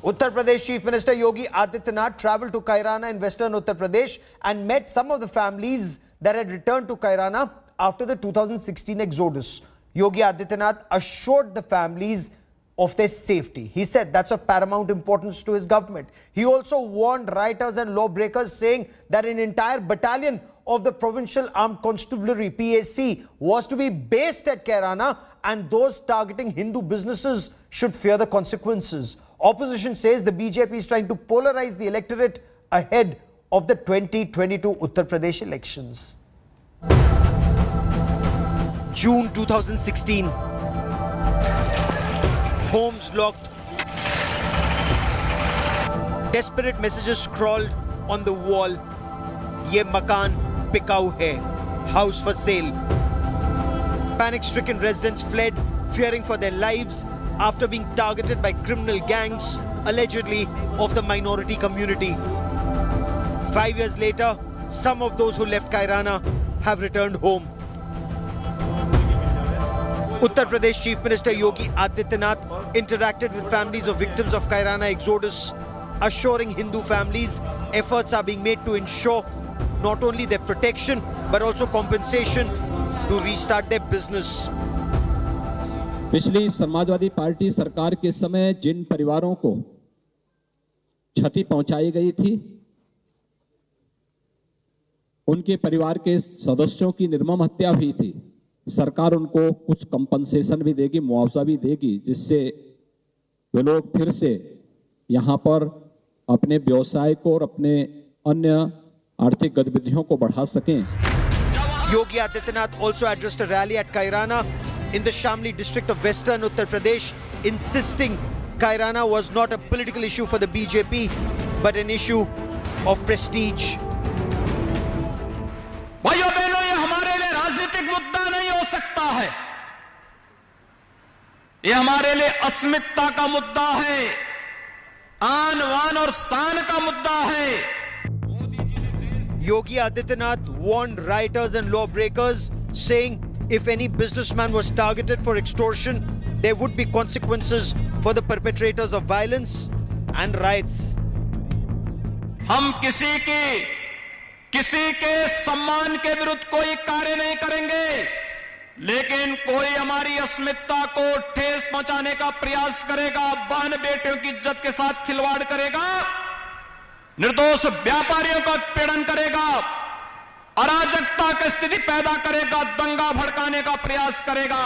Uttar Pradesh Chief Minister Yogi Adityanath traveled to Kairana in western Uttar Pradesh and met some of the families that had returned to Kairana after the 2016 exodus. Yogi Adityanath assured the families of their safety. He said that's of paramount importance to his government. He also warned rioters and lawbreakers, saying that an entire battalion of the Provincial Armed Constabulary (PAC) was to be based at Kairana, and those targeting Hindu businesses should fear the consequences. Opposition says the BJP is trying to polarize the electorate ahead of the 2022 Uttar Pradesh elections. June 2016. Homes locked. Desperate messages scrawled on the wall. Ye makan pikau hai. House for sale. Panic-stricken residents fled, fearing for their lives after being targeted by criminal gangs, allegedly of the minority community. 5 years later, some of those who left Kairana have returned home. Uttar Pradesh Chief Minister Yogi Adityanath interacted with families of victims of Kairana exodus, assuring Hindu families efforts are being made to ensure not only their protection but also compensation to restart their business. पिछली Samajwadi party सरकार के समय जिन परिवारों को क्षति पहुंचाई गई थी, उनके परिवार के सदस्यों की निर्मम हत्या हुई थी, सरकार उनको कुछ कंपनसेशन भी देगी, मुआवजा भी देगी, जिससे वे लोग फिर से यहां पर अपने व्यवसाय को और अपने अन्य आर्थिक गतिविधियों को बढ़ा सकें. Yogi Adityanath also addressed a rally at Kairana in the Shamli district of western Uttar Pradesh, insisting Kairana was not a political issue for the BJP but an issue of prestige. भाइयों बहनों, ये हमारे लिए राजनीतिक मुद्दा नहीं हो सकता है, ये हमारे लिए अस्मिता का मुद्दा है, आन वान और शान का मुद्दा है. Yogi Adityanath warned rioters and lawbreakers, saying if any businessman was targeted for extortion, there would be consequences for the perpetrators of violence and riots. हम किसी के सम्मान के विरुद्ध कोई कार्य नहीं करेंगे, लेकिन कोई हमारी अस्मिता को ठेस पहुंचाने का प्रयास करेगा, बहन बेटियों की इज्जत के साथ खिलवाड़ करेगा, निर्दोष व्यापारियों का उत्पीड़न करेगा, अराजकता की स्थिति पैदा करेगा, दंगा भड़काने का प्रयास करेगा,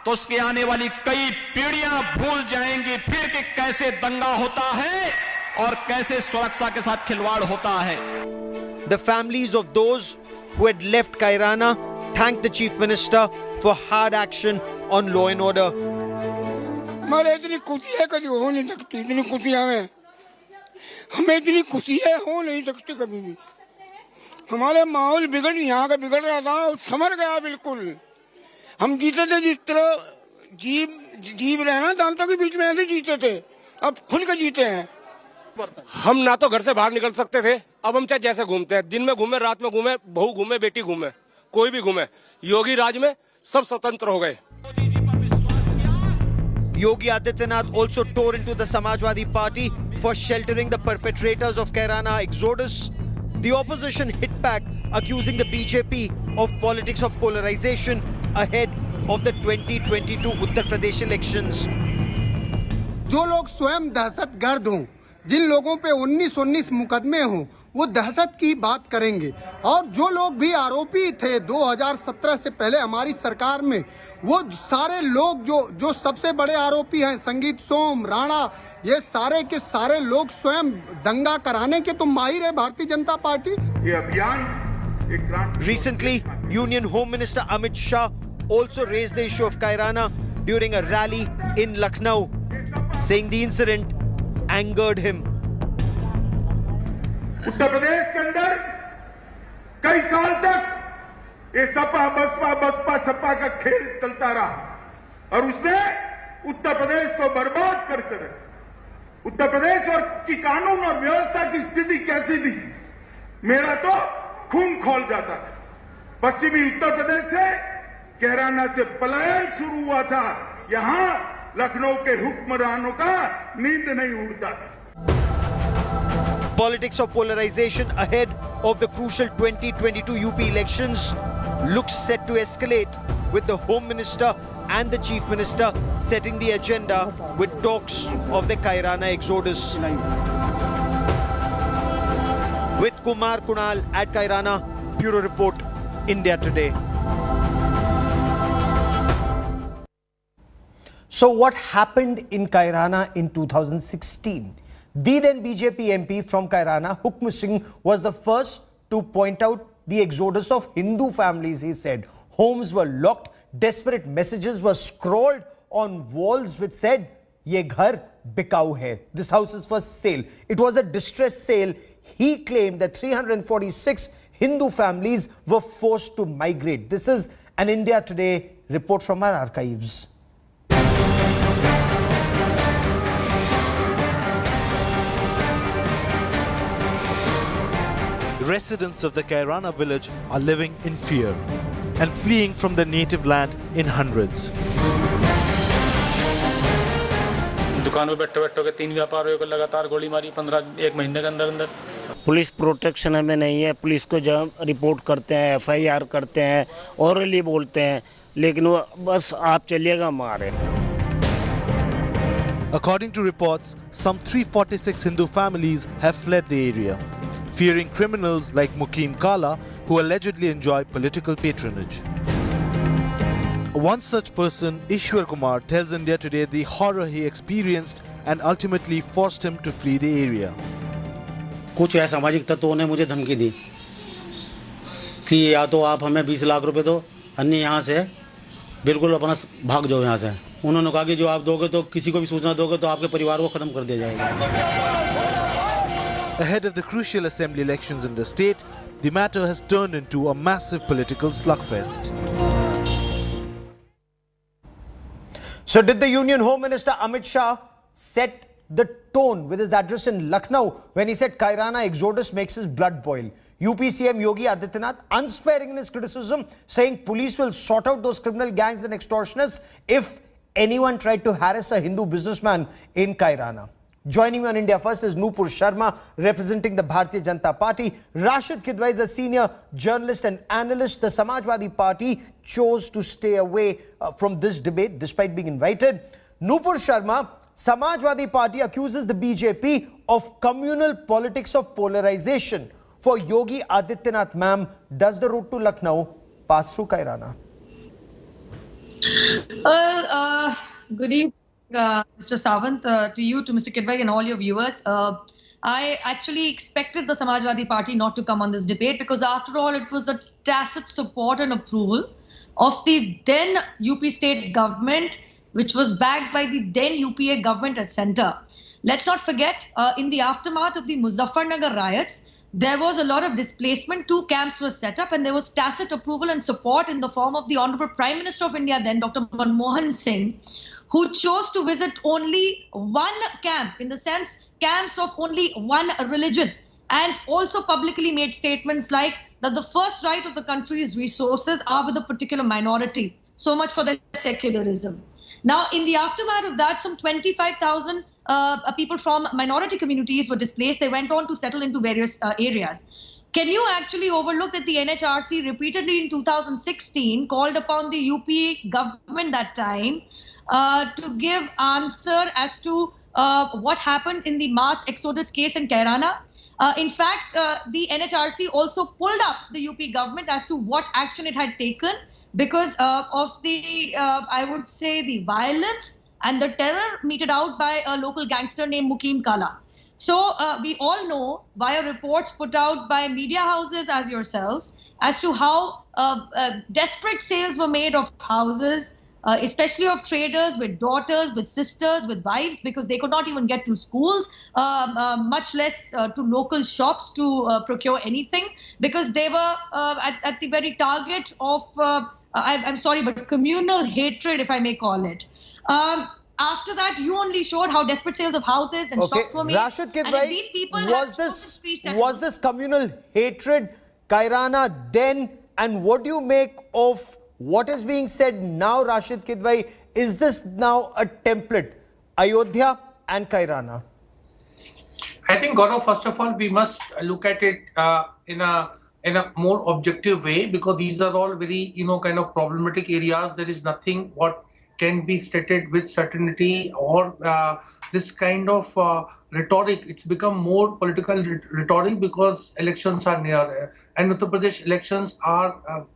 तो उसकी आने वाली कई पीढ़ियां भूल जाएंगी फिर कि कैसे दंगा होता है और कैसे सुरक्षा के साथ खिलवाड़ होता है. The families of those who had left Kairana thanked the Chief Minister for hard action on law and order. हमारे इतनी खुशी है कभी हो नहीं सकती, इतनी खुशी हमें इतनी खुशी है हो नहीं सकती कभी भी. हमारे माहौल यहाँ का बिगड़ रहा था, संभल गया बिल्कुल. हम जीते थे जिस तरह जीव रहे ना दांतों के बीच में, ऐसे जीते थे, अब खुल के जीते हैं. हम ना तो घर से बाहर निकल सकते थे, अब हम चाहे जैसे घूमते हैं, दिन में घूमे, रात में घूमे, बहू घूमे, बेटी घूमे, कोई भी घूमे. योगी राज में सब स्वतंत्र हो गए. Yogi Adityanath also tore into the Samajwadi Party for sheltering the perpetrators of Kairana exodus. The opposition hit back, accusing the BJP of politics of polarization ahead of the 2022 Uttar Pradesh elections. जो लोग स्वयं दहशतगर्द हों, जिन लोगों पे 19 मुकदमे हों, वो दहशत की बात करेंगे. और जो लोग भी आरोपी थे 2017 से पहले हमारी सरकार में, वो सारे लोग जो सबसे बड़े आरोपी हैं, संगीत सोम, राणा, ये सारे के सारे लोग स्वयं दंगा कराने के तो माहिर है भारतीय जनता पार्टी. ये अभियान एक क्रांति. Recently, Union Home Minister Amit Shah also raised the issue of Kairana during a rally in Lucknow, saying the incident angered him. Uttar Pradesh के अंदर कई साल तक ये सपा सपा का खेल चलता रहा और उसने उत्तर प्रदेश को बर्बाद कर उत्तर प्रदेश और की कानून और व्यवस्था की स्थिति कैसी थी, मेरा तो खून खौल जाता था. पश्चिमी उत्तर प्रदेश से कैराना से पलायन शुरू हुआ था. यहां लखनऊ के हुक्मरानों का नींद नहीं उड़ता था। Politics of polarization ahead of the crucial 2022 UP elections looks set to escalate, with the Home Minister and the Chief Minister setting the agenda with talks of the Kairana exodus. With Kumar Kunal at Kairana, Bureau Report, India Today. So what happened in Kairana in 2016? The then BJP MP from Kairana, Hukm Singh, was the first to point out the exodus of Hindu families, he said. Homes were locked, desperate messages were scrawled on walls which said, "Ye ghar bikau hai." This house is for sale. It was a distress sale. He claimed that 346 Hindu families were forced to migrate. This is an India Today report from our archives. Residents of the Kairana village are living in fear and fleeing from their native land in hundreds. दुकान पे बैठे बैठे के 3 व्यापारियों को लगातार गोली मारी 1 महीने के अंदर अंदर। पुलिस प्रोटेक्शन हमें नहीं है। पुलिस को जब रिपोर्ट करते हैं, FIR करते हैं, ओरली बोलते हैं, लेकिन वो बस आप चलिएगा मारे। According to reports, some 346 Hindu families have fled the area, fearing criminals like Mukim Kala, who allegedly enjoy political patronage. One such person, Ishwar Kumar, tells India Today the horror he experienced and ultimately forced him to flee the area. कुछ असामाजिक तत्वों ने मुझे धमकी दी कि या तो आप हमें 20 लाख रुपए दो, अन्य यहाँ से बिल्कुल अपना भाग जाओ यहाँ से। उन्होंने कहा कि जो आप दोगे तो किसी को भी सूचना दोगे तो आपके परिवार को खत्म कर दिया जाएगा। Ahead of the crucial assembly elections in the state, the matter has turned into a massive political slugfest. So did the Union Home Minister Amit Shah set the tone with his address in Lucknow when he said Kairana exodus makes his blood boil? UP CM Yogi Adityanath unsparing in his criticism, saying police will sort out those criminal gangs and extortionists if anyone tried to harass a Hindu businessman in Kairana. Joining me on India First is Nupur Sharma, representing the Bharatiya Janata Party. Rashid Kidwai is a senior journalist and analyst. The Samajwadi Party chose to stay away from this debate despite being invited. Nupur Sharma, Samajwadi Party accuses the BJP of communal politics of polarization. For Yogi Adityanath, ma'am, does the route to Lucknow pass through Kairana? Well, good evening, Mr. Sawant, to you, to Mr. Kidwai and all your viewers. I actually expected the Samajwadi Party not to come on this debate because after all, it was the tacit support and approval of the then UP state government, which was backed by the then UPA government at center. Let's not forget, in the aftermath of the Muzaffarnagar riots, there was a lot of displacement. 2 camps were set up and there was tacit approval and support in the form of the Honorable Prime Minister of India then, Dr. Manmohan Singh, who chose to visit only one camp, in the sense camps of only one religion, and also publicly made statements like that the first right of the country's resources are with a particular minority. So much for the secularism. Now, in the aftermath of that, some 25,000 people from minority communities were displaced. They went on to settle into various areas. Can you actually overlook that the NHRC repeatedly in 2016 called upon the UP government that time to give answer as to what happened in the mass exodus case in Kairana? In fact, the NHRC also pulled up the UP government as to what action it had taken because of the, I would say, the violence and the terror meted out by a local gangster named Mukim Kala. So we all know via reports put out by media houses as yourselves as to how desperate sales were made of houses, especially of traders with daughters, with sisters, with wives, because they could not even get to schools, much less to local shops to procure anything, because they were at the very target of, I'm sorry, but communal hatred, if I may call it. After that, you only showed how desperate sales of houses and shops were made. Rashid Kidwai, these people was this communal hatred Kairana then, and what do you make of what is being said now, Rashid Kidwai, is this now a template? Ayodhya and Kairana. I think, Gaurav, first of all, we must look at it in a more objective way, because these are all very, kind of problematic areas. There is nothing what can be stated with certainty, or this kind of rhetoric. It's become more political rhetoric because elections are near, and Uttar Pradesh elections are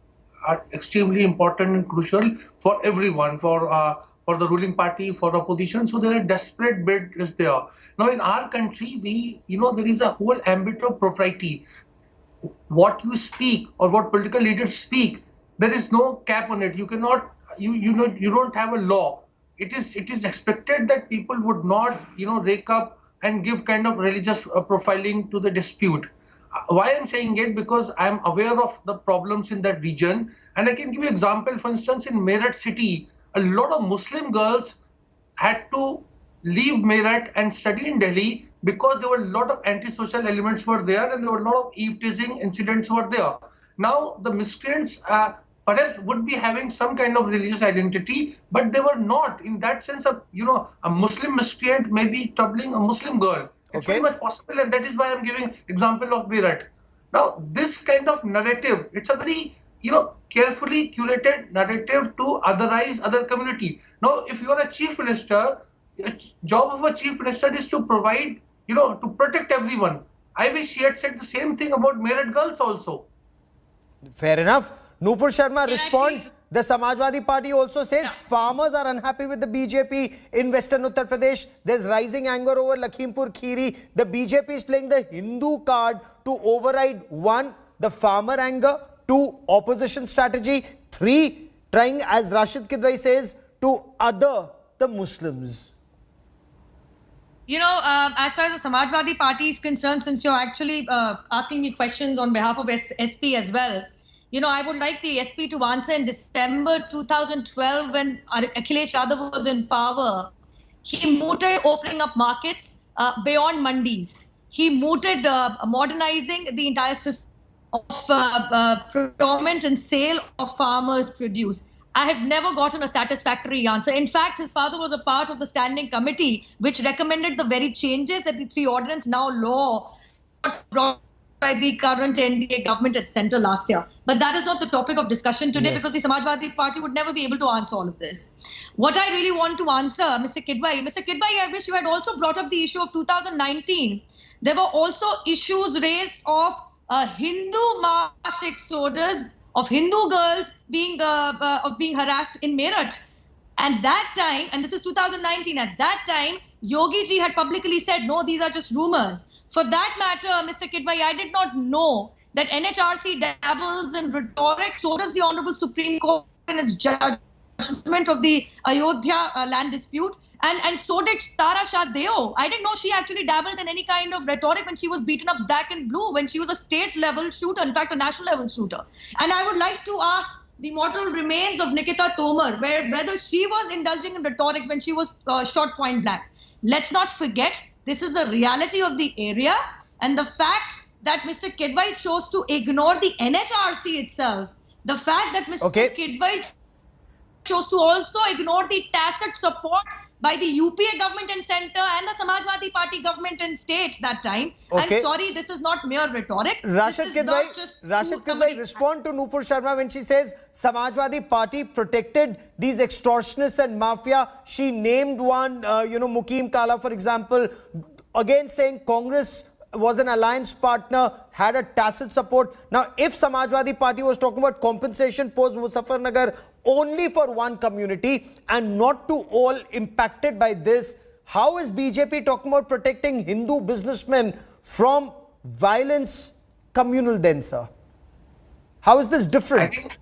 extremely important and crucial for everyone, for the ruling party, for opposition. So there are desperate bid is there. Now in our country, there is a whole ambit of propriety. What you speak or what political leaders speak, there is no cap on it. You cannot, you don't have a law. It is expected that people would not, rake up and give kind of religious profiling to the dispute. Why I'm saying it? Because I'm aware of the problems in that region. And I can give you an example. For instance, in Meerut city, a lot of Muslim girls had to leave Meerut and study in Delhi because there were a lot of antisocial elements were there, and there were a lot of eve-teasing incidents were there. Now, the miscreants perhaps would be having some kind of religious identity, but they were not. In that sense, a Muslim miscreant may be troubling a Muslim girl. It's very much possible, and that is why I'm giving example of Meerut. Now, this kind of narrative, it's a very, carefully curated narrative to otherize other community. Now, if you are a chief minister, the job of a chief minister is to provide, to protect everyone. I wish he had said the same thing about Meerut girls also. Fair enough. Nupur Sharma, respond. The Samajwadi Party also says farmers are unhappy with the BJP in Western Uttar Pradesh. There's rising anger over Lakhimpur Kheri. The BJP is playing the Hindu card to override 1, the farmer anger, 2, opposition strategy, 3, trying, as Rashid Kidwai says, to other the Muslims. As far as the Samajwadi Party is concerned, since you're actually asking me questions on behalf of SP as well, I would like the SP to answer. In December 2012, when Akhilesh Yadav was in power, he mooted opening up markets beyond mandis. He mooted modernizing the entire system of procurement and sale of farmers' produce. I have never gotten a satisfactory answer. In fact, his father was a part of the standing committee which recommended the very changes that the 3 ordinance, now law, brought by the current NDA government at centre last year. But that is not the topic of discussion today, because the Samajwadi Party would never be able to answer all of this. What I really want to answer, Mr. Kidwai, I wish you had also brought up the issue of 2019. There were also issues raised of Hindu mass exodus, of Hindu girls being harassed in Meerut. And that time, and this is 2019, at that time, Yogi ji had publicly said, no, these are just rumors. For that matter, Mr. Kidwai, I did not know that NHRC dabbles in rhetoric. So does the Honorable Supreme Court in its judgment of the Ayodhya land dispute. And so did Tara Shah Deo. I didn't know she actually dabbled in any kind of rhetoric when she was beaten up black and blue, when she was a state-level shooter, in fact, a national-level shooter. And I would like to ask the mortal remains of Nikita Tomar, whether she was indulging in rhetorics when she was shot point blank. Let's not forget, this is a reality of the area, and the fact that Mr. Kidwai chose to ignore the NHRC itself, the fact that Mr. Kidwai chose to also ignore the tacit support by the UPA government and centre and the Samajwadi Party government and state that time. I'm sorry, this is not mere rhetoric. Rashid Kidwai, respond to Nupur Sharma when she says Samajwadi Party protected these extortionists and mafia. She named one, Mukim Kala, for example, again saying Congress was an alliance partner, had a tacit support. Now, if Samajwadi Party was talking about compensation post Muzaffarnagar only for one community and not to all impacted by this, how is BJP talking about protecting Hindu businessmen from violence communal then, sir? How is this different?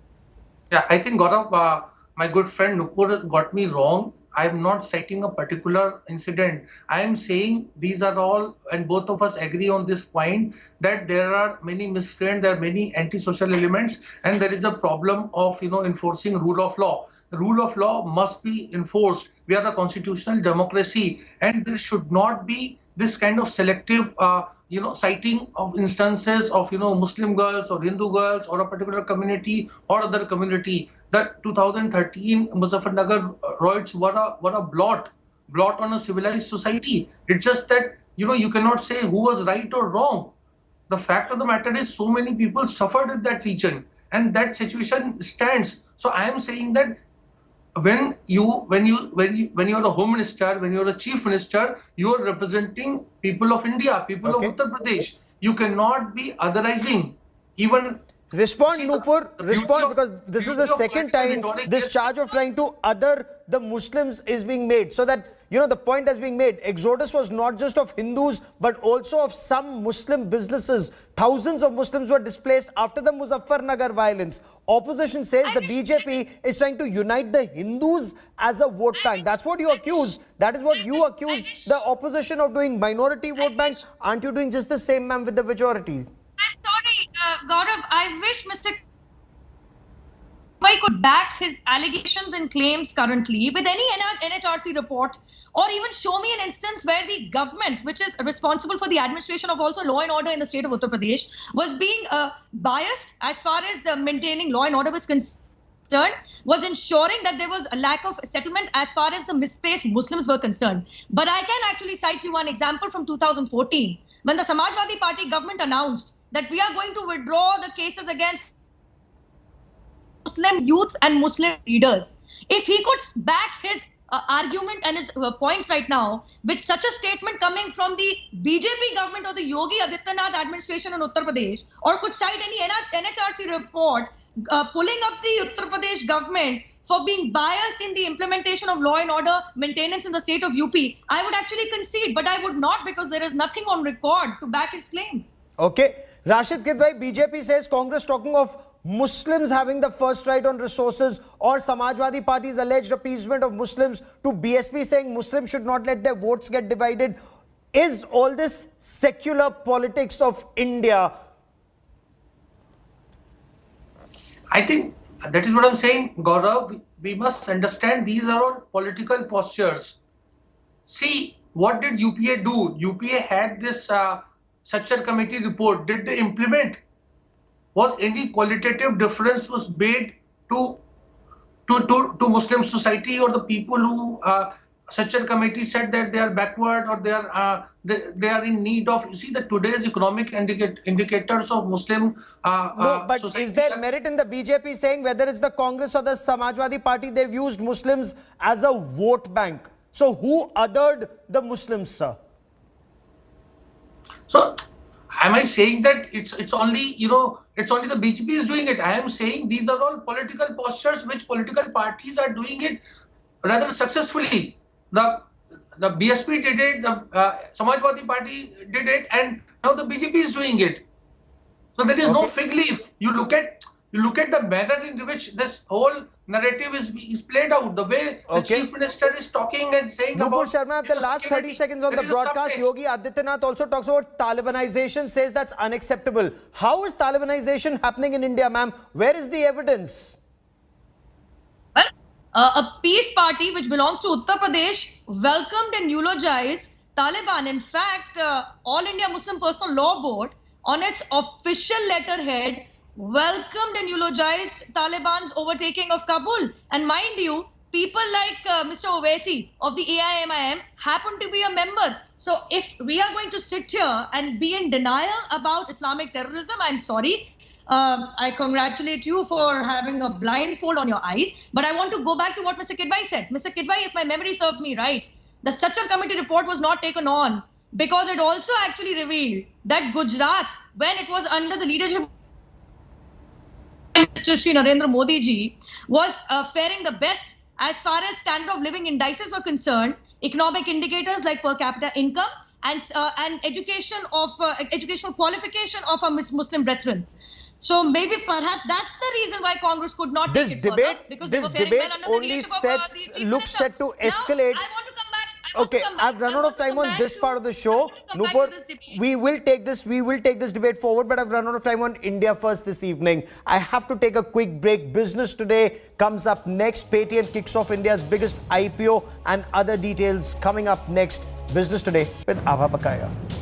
I think Gaurav, my good friend Nupur has got me wrong. I am not citing a particular incident. I am saying these are all, and both of us agree on this point, that there are many miscreants, there are many antisocial elements, and there is a problem of enforcing rule of law. The rule of law must be enforced. We are a constitutional democracy, and there should not be this kind of selective, citing of instances of, Muslim girls or Hindu girls or a particular community or other community. That 2013 Muzaffarnagar riots were a blot on a civilized society. It's just that, you cannot say who was right or wrong. The fact of the matter is so many people suffered in that region, and that situation stands. So I am saying that when you're the home minister, when you're the chief minister, you are representing people of India, people of Uttar Pradesh. You cannot be otherizing. Even respond, Nupur, respond, because this is the second time this charge of trying to other the Muslims is being made. So that, the point that's being made, exodus was not just of Hindus, but also of some Muslim businesses. Thousands of Muslims were displaced after the Muzaffarnagar violence. Opposition says the BJP is trying to unite the Hindus as a vote bank. That's what you accuse. That is what you accuse the opposition of doing. Minority vote bank. Aren't you doing just the same, ma'am, with the majority? I'm sorry, Gaurav, I wish Mr. Kedwai could back his allegations and claims currently with any NHRC report, or even show me an instance where the government, which is responsible for the administration of also law and order in the state of Uttar Pradesh, was being biased as far as maintaining law and order was concerned, was ensuring that there was a lack of settlement as far as the misplaced Muslims were concerned. But I can actually cite you one example from 2014, when the Samajwadi Party government announced that we are going to withdraw the cases against Muslim youth and Muslim leaders. If he could back his argument and his points right now with such a statement coming from the BJP government or the Yogi Adityanath administration in Uttar Pradesh, or could cite any NHRC report pulling up the Uttar Pradesh government for being biased in the implementation of law and order maintenance in the state of UP, I would actually concede, but I would not, because there is nothing on record to back his claim. Okay. Rashid Kedwai, BJP says Congress talking of Muslims having the first right on resources, or Samajwadi Party's alleged appeasement of Muslims, to BSP saying Muslims should not let their votes get divided. Is all this secular politics of India? I think that is what I'm saying, Gaurav. We must understand these are all political postures. See, what did UPA do? UPA had this Sachar committee report. Did they implement? Was any qualitative difference was made to Muslim society, or the people who Sachar committee said that they are backward, or they are in need of? You see, the today's economic indicators of Muslim no, but is there merit in the BJP saying whether it's the Congress or the Samajwadi Party, they've used Muslims as a vote bank? So who othered the Muslims, sir? So, am I saying that it's only it's only the BJP is doing it? I am saying these are all political postures which political parties are doing it rather successfully. The BSP did it, the Samajwadi Party did it, and now the BJP is doing it. So there is no fig leaf. You look at the manner in which this whole narrative is played out, the way the chief minister is talking and saying Nupur about Sharma, the last 30 seconds on the broadcast, Yogi Adityanath also talks about Talibanization, says that's unacceptable. How is Talibanization happening in India, ma'am? Where is the evidence? Well, a peace party which belongs to Uttar Pradesh welcomed and eulogized Taliban. In fact, All India Muslim Personal Law Board, on its official letterhead, welcomed and eulogized Taliban's overtaking of Kabul. And mind you, people like Mr. Owaisi of the AIMIM happen to be a member. So if we are going to sit here and be in denial about Islamic terrorism, I'm sorry. I congratulate you for having a blindfold on your eyes. But I want to go back to what Mr. Kedwai said. Mr. Kedwai, if my memory serves me right, the Sachar committee report was not taken on because it also actually revealed that Gujarat, when it was under the leadership Mr. Shri Narendra Modi ji, was faring the best as far as standard of living indices were concerned, economic indicators like per capita income and educational qualification of our Muslim brethren. So maybe perhaps that's the reason why Congress could not this take it debate, further, because this debate only looks set to escalate. I want to come back. Okay, I've run out of time on this part of the show. Nupur, we will take this debate forward, but I've run out of time on India First this evening. I have to take a quick break. Business Today comes up next. Paytm kicks off India's biggest IPO, and other details coming up next. Business Today with Abha Bakaya.